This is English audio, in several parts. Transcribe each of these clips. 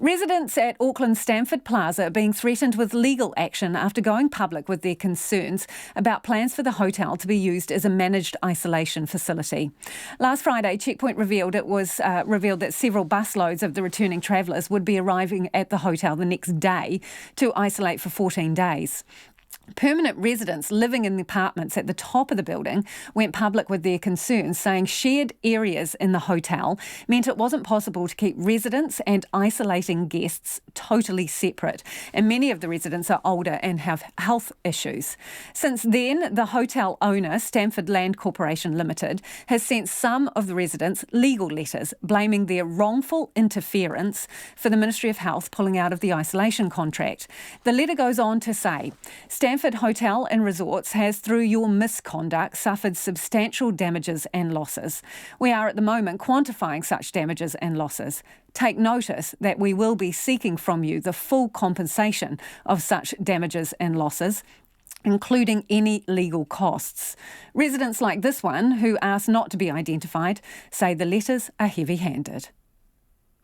Residents at Auckland's Stamford Plaza are being threatened with legal action after going public with their concerns about plans for the hotel to be used as a managed isolation facility. Last Friday, Checkpoint revealed that several busloads of the returning travellers would be arriving at the hotel the next day to isolate for 14 days. Permanent residents living in the apartments at the top of the building went public with their concerns, saying shared areas in the hotel meant it wasn't possible to keep residents and isolating guests totally separate. And many of the residents are older and have health issues. Since then, the hotel owner, Stamford Land Corporation Limited, has sent some of the residents legal letters blaming their wrongful interference for the Ministry of Health pulling out of the isolation contract. The letter goes on to say, Stamford Hotel and Resorts has, through your misconduct, suffered substantial damages and losses. We are at the moment quantifying such damages and losses. Take notice that we will be seeking from you the full compensation of such damages and losses, including any legal costs. Residents like this one, who asked not to be identified, say the letters are heavy-handed.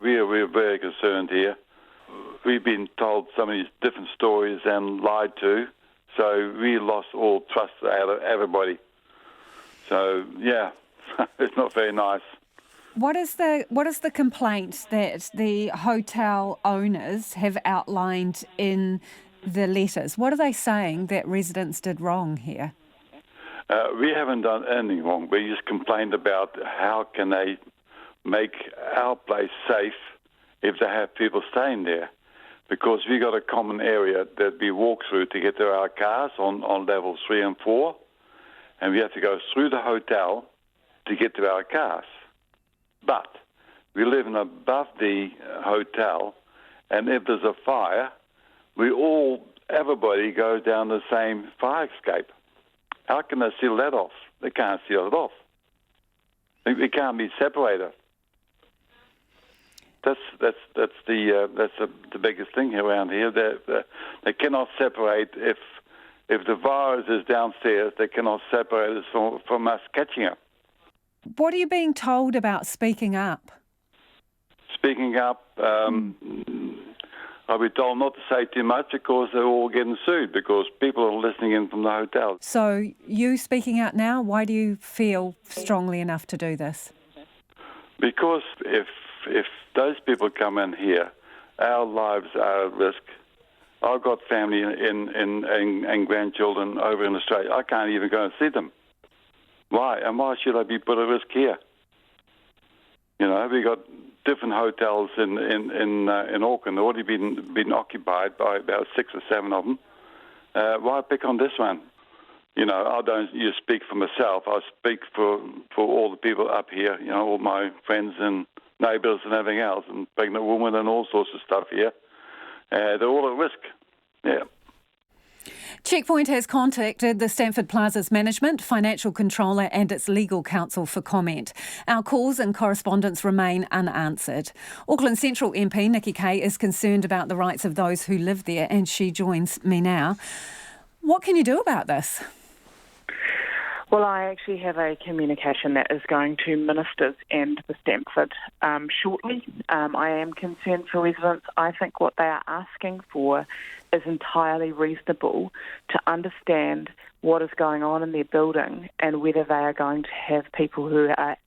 We're very concerned here. We've been told so many different stories and lied to. So we lost all trust out of everybody. So, yeah, it's not very nice. What is the complaint that the hotel owners have outlined in the letters? What are they saying that residents did wrong here? We haven't done anything wrong. We just complained about how can they make our place safe if they have people staying there. Because we got a common area that we walk through to get to our cars on levels 3 and 4, and we have to go through the hotel to get to our cars. But we live above the hotel, and if there's a fire, everybody goes down the same fire escape. How can they seal that off? They can't seal it off. They can't be separated. That's the biggest thing around here. They cannot separate if the virus is downstairs. They cannot separate us from us catching it. What are you being told about speaking up? Speaking up, I'll be told not to say too much because they're all getting sued because people are listening in from the hotel. So you speaking out now? Why do you feel strongly enough to do this? Because if those people come in here, our lives are at risk. I've got family and grandchildren over in Australia. I can't even go and see them. Why? And why should I be put at risk here? You know, we got different hotels in Auckland. They've already been occupied by about 6 or 7 of them. Why pick on this one? You know, I don't just speak for myself. I speak for all the people up here. You know, all my friends and neighbours and everything else, and pregnant women and all sorts of stuff here. They're all at risk. Yeah. Checkpoint has contacted the Stamford Plaza's management, financial controller and its legal counsel for comment. Our calls and correspondence remain unanswered. Auckland Central MP Kaye is concerned about the rights of those who live there, and she joins me now. What can you do about this? Well, I actually have a communication that is going to ministers and the Stamford shortly. I am concerned for residents. I think what they are asking for is entirely reasonable to understand what is going on in their building and whether they are going to have people who are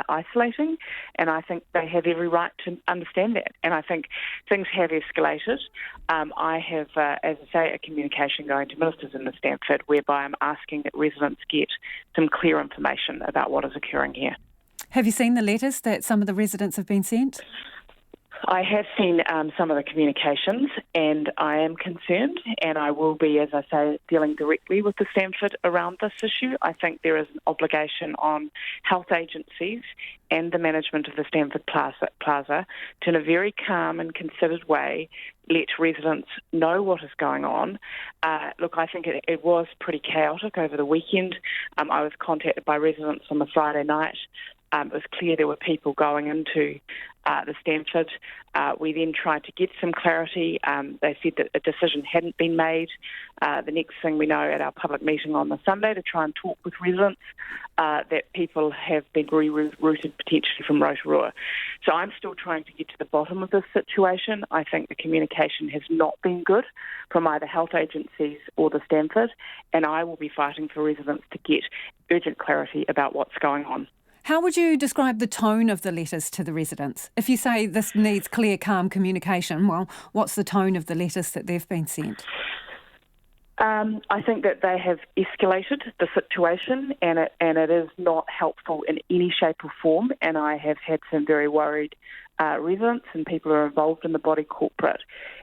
isolating, and I think they have every right to understand that. And I think things have escalated. I have, as I say, a communication going to ministers in the Stamford whereby I'm asking that residents get some clear information about what is occurring here. Have you seen the letters that some of the residents have been sent? I have seen some of the communications, and I am concerned, and I will be, as I say, dealing directly with the Stamford around this issue. I think there is an obligation on health agencies and the management of the Stamford Plaza to, in a very calm and considered way, let residents know what is going on. Look, I think it was pretty chaotic over the weekend. I was contacted by residents on the Friday night It was clear there were people going into the Stamford. We then tried to get some clarity. They said that a decision hadn't been made. The next thing we know, at our public meeting on the Sunday to try and talk with residents, that people have been rerouted potentially from Rotorua. So I'm still trying to get to the bottom of this situation. I think the communication has not been good from either health agencies or the Stamford, and I will be fighting for residents to get urgent clarity about what's going on. How would you describe the tone of the letters to the residents? If you say this needs clear, calm communication, well, what's the tone of the letters that they've been sent? I think that they have escalated the situation, and it is not helpful in any shape or form. And I have had some very worried residents and people who are involved in the body corporate.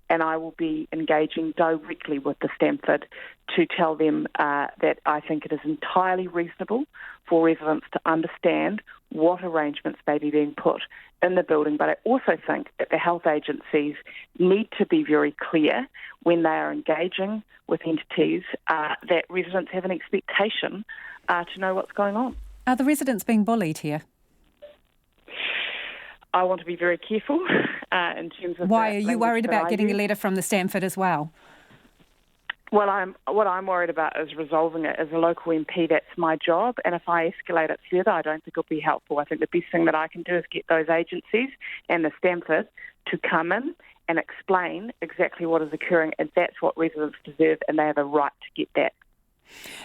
And I will be engaging directly with the Stamford to tell them that I think it is entirely reasonable for residents to understand what arrangements may be being put in the building. But I also think that the health agencies need to be very clear when they are engaging with entities that residents have an expectation to know what's going on. Are the residents being bullied here? I want to be very careful in terms of. Why are you worried about getting a letter from the Stamford as well? Well, what I'm worried about is resolving it as a local MP. That's my job, and if I escalate it further, I don't think it'll be helpful. I think the best thing that I can do is get those agencies and the Stamford to come in and explain exactly what is occurring, and that's what residents deserve, and they have a right to get that.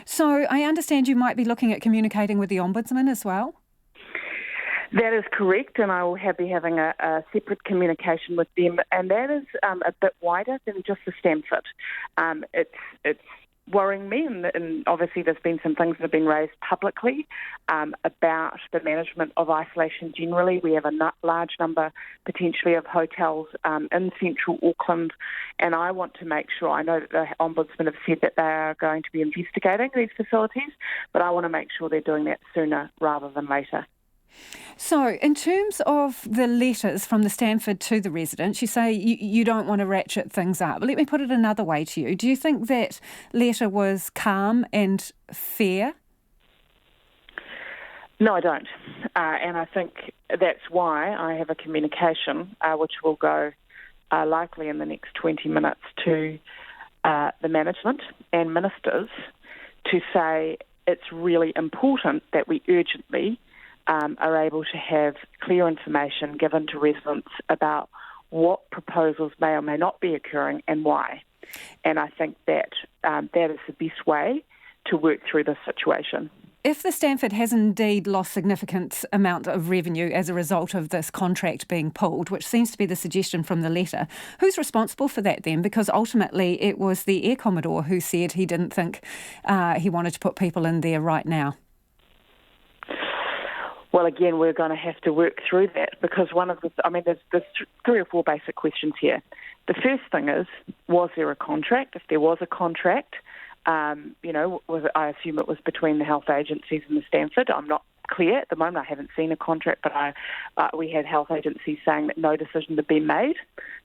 So I understand you might be looking at communicating with the Ombudsman as well? That is correct, and I will be having a separate communication with them, and that is a bit wider than just the Stamford. It's worrying me, and obviously there's been some things that have been raised publicly about the management of isolation generally. We have a large number, potentially, of hotels in central Auckland, and I want to make sure, I know that the Ombudsman have said that they are going to be investigating these facilities, but I want to make sure they're doing that sooner rather than later. So, in terms of the letters from the Stamford to the residents, you say you don't want to ratchet things up. But let me put it another way to you. Do you think that letter was calm and fair? No, I don't. And I think that's why I have a communication which will go likely in the next 20 minutes to the management and ministers to say it's really important that we urgently are able to have clear information given to residents about what proposals may or may not be occurring and why. And I think that that is the best way to work through this situation. If the Stamford has indeed lost significant amount of revenue as a result of this contract being pulled, which seems to be the suggestion from the letter, who's responsible for that then? Because ultimately it was the Air Commodore who said he didn't think he wanted to put people in there right now. Well, again, we're going to have to work through that because there's 3 or 4 basic questions here. The first thing is, was there a contract? If there was a contract, I assume it was between the health agencies and the Stamford. I'm not clear at the moment. I haven't seen a contract, but we had health agencies saying that no decision had been made.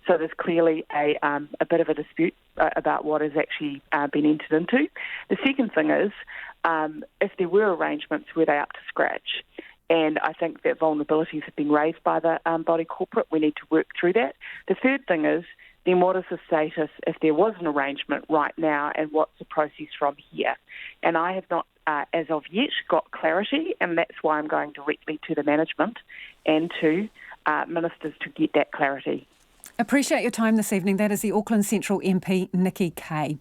So there's clearly a bit of a dispute about what has actually been entered into. The second thing is, if there were arrangements, were they up to scratch? And I think that vulnerabilities have been raised by the body corporate. We need to work through that. The third thing is, then what is the status if there was an arrangement right now and what's the process from here? And I have not, as of yet, got clarity, and that's why I'm going directly to the management and to ministers to get that clarity. Appreciate your time this evening. That is the Auckland Central MP, Kaye.